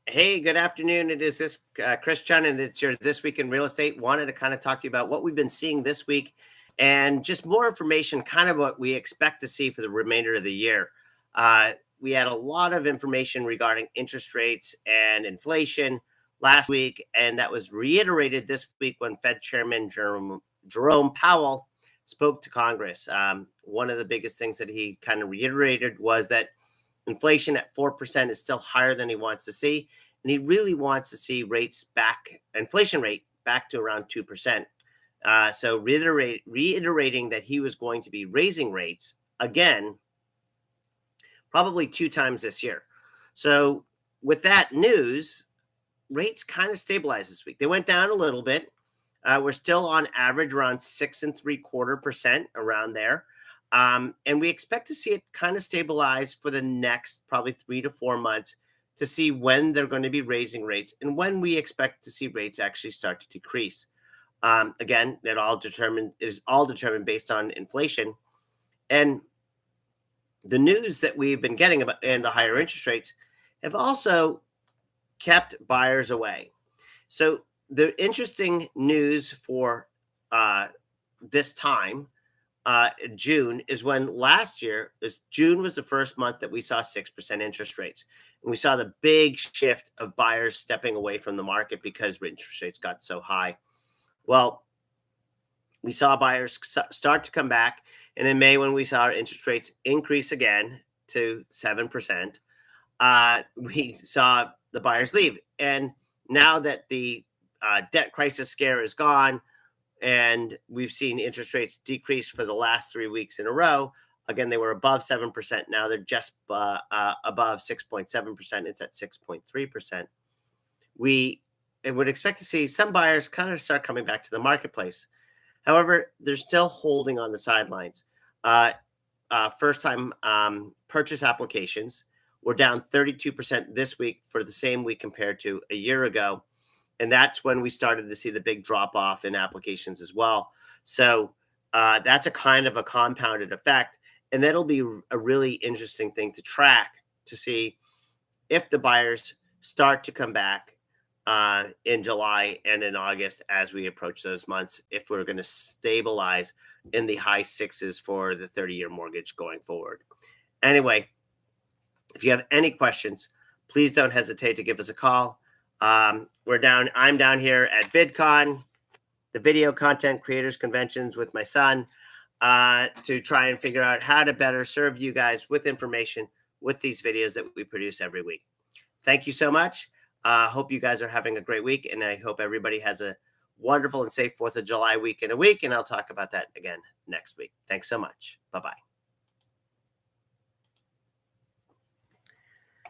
Hey, good afternoon. It is this Chris Chun, and it's your This Week in Real Estate. Wanted to kind of talk to you about what we've been seeing this week and just more information, kind of what we expect to see for the remainder of the year. We had a lot of information regarding interest rates and inflation last week, and that was reiterated this week when Fed Chairman Jerome Powell spoke to Congress. One of the biggest things that he kind of reiterated was that inflation at 4% is still higher than he wants to see. And he really wants to see inflation rate back to around 2%. So reiterating that he was going to be raising rates again, probably two times this year. So with that news, rates kind of stabilized this week. They went down a little bit. We're still on average around 6.75% around there. And we expect to see it kind of stabilize for the next probably 3 to 4 months to see when they're going to be raising rates and when we expect to see rates actually start to decrease. Again, that is all determined based on inflation. And the news that we've been getting about and the higher interest rates have also kept buyers away. So the interesting news for this time, June, is when last year, June was the first month that we saw 6% interest rates. And we saw the big shift of buyers stepping away from the market because interest rates got so high. Well, we saw buyers start to come back. And in May, when we saw interest rates increase again to 7%, we saw the buyers leave. And now that the debt crisis scare is gone, and we've seen interest rates decrease for the last 3 weeks in a row. Again, they were above 7%. Now they're just above 6.7%. It's at 6.3%. We would expect to see some buyers kind of start coming back to the marketplace. However, they're still holding on the sidelines. First-time purchase applications were down 32% this week for the same week compared to a year ago. And that's when we started to see the big drop off in applications as well. So that's a kind of a compounded effect. And that'll be a really interesting thing to track to see if the buyers start to come back in July and in August as we approach those months, if we're going to stabilize in the high sixes for the 30-year mortgage going forward. Anyway, if you have any questions, please don't hesitate to give us a call. I'm down here at VidCon, the Video Content Creators Conventions, with my son to try and figure out how to better serve you guys with information with these videos that we produce every week. Thank you so much. Hope you guys are having a great week, and I hope everybody has a wonderful and safe 4th of July week in a week, and I'll talk about that again next week. Thanks so much. Bye-bye.